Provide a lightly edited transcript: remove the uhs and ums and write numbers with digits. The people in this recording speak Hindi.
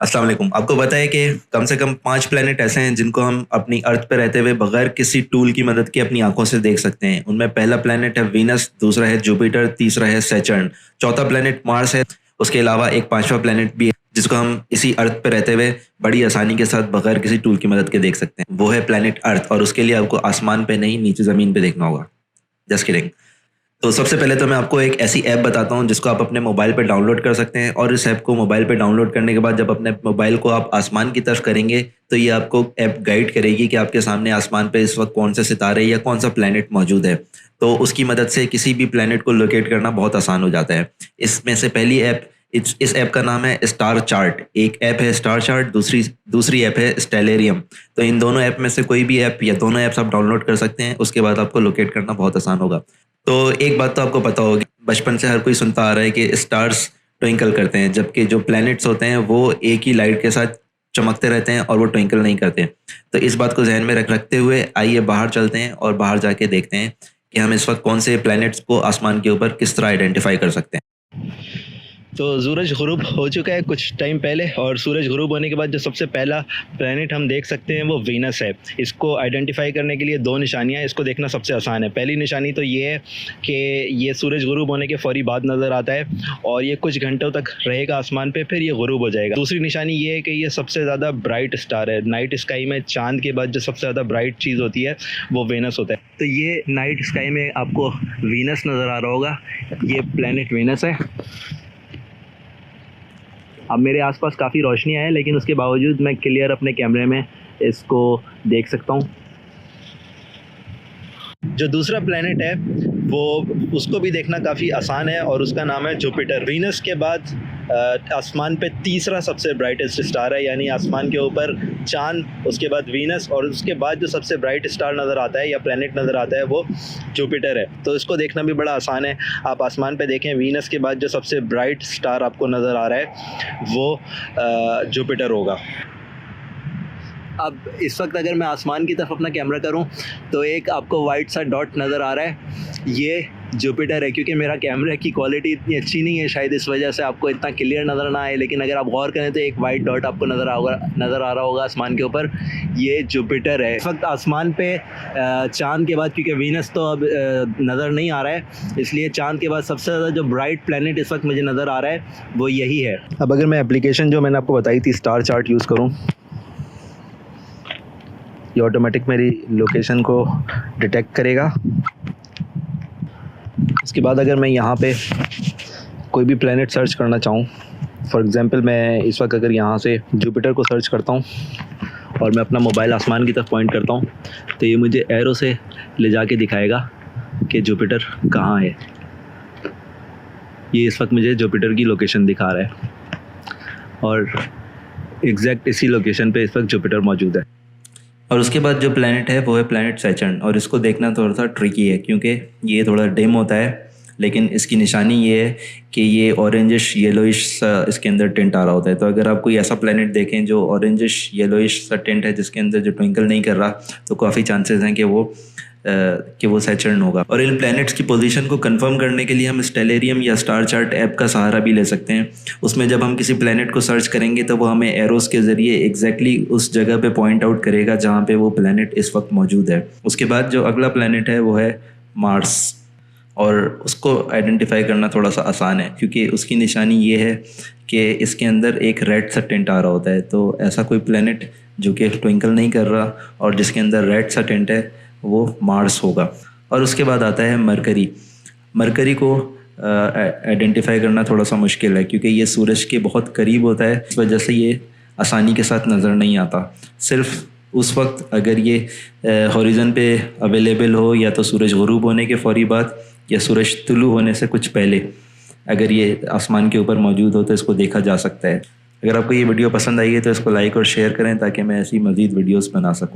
अस्सलाम वालेकुम। आपको पता है कि कम से कम 5 प्लैनेट ऐसे हैं जिनको हम अपनी अर्थ पे रहते हुए बगैर किसी टूल की मदद के अपनी आँखों से देख सकते हैं। उनमें पहला प्लैनेट है वीनस, दूसरा है जुपिटर, तीसरा है सैटर्न, चौथा प्लैनेट मार्स है। उसके अलावा एक 5वां प्लैनेट भी है जिसको हम इसी अर्थ पे रहते हुए बड़ी आसानी के साथ बगैर किसी टूल की मदद के देख सकते हैं। वो है प्लैनेट अर्थ और उसके लिए आपको आसमान पे नहीं, नीचे ज़मीन पे देखना होगा। Just kidding. तो सबसे पहले तो मैं आपको एक ऐसी ऐप बताता हूँ जिसको आप अपने मोबाइल पे डाउनलोड कर सकते हैं और इस ऐप को मोबाइल पे डाउनलोड करने के बाद जब अपने मोबाइल को आप आसमान की तरफ करेंगे तो ये आपको ऐप गाइड करेगी कि आपके सामने आसमान पे इस वक्त कौन से सितारे या कौन सा प्लैनेट मौजूद है। तो उसकी मदद से किसी भी प्लैनेट को लोकेट करना बहुत आसान हो जाता है। इसमें से पहली ऐप इस ऐप का नाम है स्टार चार्ट। एक ऐप है स्टार चार्ट, दूसरी दूसरी ऐप है स्टेलेरियम। तो इन दोनों ऐप में से कोई भी ऐप या दोनों ऐप्स आप डाउनलोड कर सकते हैं, उसके बाद आपको लोकेट करना बहुत आसान होगा। तो एक बात तो आपको पता होगी, बचपन से हर कोई सुनता आ रहा है कि स्टार्स ट्विंकल करते हैं, जबकि जो प्लैनेट्स होते हैं वो एक ही लाइट के साथ चमकते रहते हैं और वो ट्विंकल नहीं करते। तो इस बात को जहन में रखते हुए आइए बाहर चलते हैं और बाहर जाके देखते हैं कि हम इस वक्त कौन से प्लैनेट्स को आसमान के ऊपर किस तरह आइडेंटिफाई कर सकते हैं। तो सूरज गुरूब हो चुका है कुछ टाइम पहले, और सूरज गुरूब होने के बाद जो सबसे पहला प्लैनेट हम देख सकते हैं वो वीनस है। इसको आइडेंटिफाई करने के लिए दो निशानियां, इसको देखना सबसे आसान है। पहली निशानी तो ये है कि ये सूरज गुरूब होने के फौरी बाद नज़र आता है और ये कुछ घंटों तक रहेगा आसमान पे, फिर ये गुरूब हो जाएगा। दूसरी निशानी ये है कि ये सबसे ज़्यादा ब्राइट स्टार है। नाइट स्काई में चांद के बाद जो सबसे ज़्यादा ब्राइट चीज़ होती है वो वीनस होता है। तो ये नाइट स्काई में आपको वीनस नज़र आ रहा होगा, ये प्लैनेट वीनस है। अब मेरे आसपास काफ़ी रोशनी है लेकिन उसके बावजूद मैं क्लियर अपने कैमरे में इसको देख सकता हूँ। जो दूसरा प्लैनेट है वो उसको भी देखना काफ़ी आसान है और उसका नाम है जुपिटर। वीनस के बाद आसमान पे तीसरा सबसे ब्राइटेस्ट स्टार है, यानी आसमान के ऊपर चांद, उसके बाद वीनस और उसके बाद जो सबसे ब्राइट स्टार नज़र आता है या प्लैनेट नज़र आता है वो जुपिटर है। तो इसको देखना भी बड़ा आसान है। आप आसमान पे देखें, वीनस के बाद जो सबसे ब्राइट स्टार आपको नज़र आ रहा है वो जुपिटर होगा। अब इस वक्त अगर मैं आसमान की तरफ अपना कैमरा करूं तो एक आपको वाइट सा डॉट नज़र आ रहा है, ये जुपिटर है। क्योंकि मेरा कैमरा की क्वालिटी इतनी अच्छी नहीं है, शायद इस वजह से आपको इतना क्लियर नज़र ना आए, लेकिन अगर आप गौर करें तो एक वाइट डॉट आपको नज़र आ रहा होगा आसमान के ऊपर, ये जुपिटर है। इस वक्त आसमान पे चांद के बाद, क्योंकि वीनस तो अब नज़र नहीं आ रहा है, इसलिए चांद के बाद सबसे ज़्यादा जो ब्राइट प्लैनेट इस वक्त मुझे नज़र आ रहा है वो यही है। अब अगर मैं एप्लीकेशन जो मैंने आपको बताई थी स्टार चार्ट यूज़ करूँ, ये ऑटोमेटिक मेरी लोकेशन को डिटेक्ट करेगा। इसके बाद अगर मैं यहाँ पे कोई भी प्लैनेट सर्च करना चाहूँ, फॉर एग्ज़ाम्पल मैं इस वक्त अगर यहाँ से जुपिटर को सर्च करता हूँ और मैं अपना मोबाइल आसमान की तरफ पॉइंट करता हूँ तो ये मुझे एरो से ले जाके दिखाएगा कि जुपिटर कहाँ है। ये इस वक्त मुझे जुपिटर की लोकेशन दिखा रहा है और एग्जैक्ट इसी लोकेशन पे इस वक्त जुपिटर मौजूद है। और उसके बाद जो प्लैनेट है वो है प्लैनेट सैटर्न, और इसको देखना थोड़ा सा ट्रिकी है क्योंकि ये थोड़ा डिम होता है, लेकिन इसकी निशानी ये है कि ये ऑरेंजिश येलोइश सा इसके अंदर टिंट आ रहा होता है। तो अगर आप कोई ऐसा प्लैनेट देखें जो ऑरेंजिश येलोइश सा टिंट है जिसके अंदर जो ट्विंकल नहीं कर रहा, तो काफ़ी चांसेस हैं कि वो सैटर्न होगा। और इन प्लैनेट्स की पोजीशन को कंफर्म करने के लिए हम स्टेलेरियम या स्टार चार्ट ऐप का सहारा भी ले सकते हैं। उसमें जब हम किसी प्लैनेट को सर्च करेंगे तो वो हमें एरोस के ज़रिए एग्जैक्टली उस जगह पे पॉइंट आउट करेगा जहाँ पे वो प्लैनेट इस वक्त मौजूद है। उसके बाद जो अगला प्लैनेट है वो है मार्स, और उसको आइडेंटिफाई करना थोड़ा सा आसान है क्योंकि उसकी निशानी ये है कि इसके अंदर एक रेड सा टिंट आ रहा होता है। तो ऐसा कोई प्लैनेट जो कि ट्विंकल नहीं कर रहा और जिसके अंदर रेड सा टिंट है वो मार्स होगा। और उसके बाद आता है मरकरी। मरकरी को आइडेंटिफाई करना थोड़ा सा मुश्किल है क्योंकि ये सूरज के बहुत करीब होता है, इस वजह से ये आसानी के साथ नज़र नहीं आता। सिर्फ उस वक्त अगर ये हॉरिजन पे अवेलेबल हो, या तो सूरज गुरूब होने के फौरी बाद या सूरज तुलू होने से कुछ पहले अगर ये आसमान के ऊपर मौजूद हो तो इसको देखा जा सकता है। अगर आपको ये वीडियो पसंद आई है तो इसको लाइक और शेयर करें ताकि मैं ऐसी मज़ीद वीडियोस बना सकूं।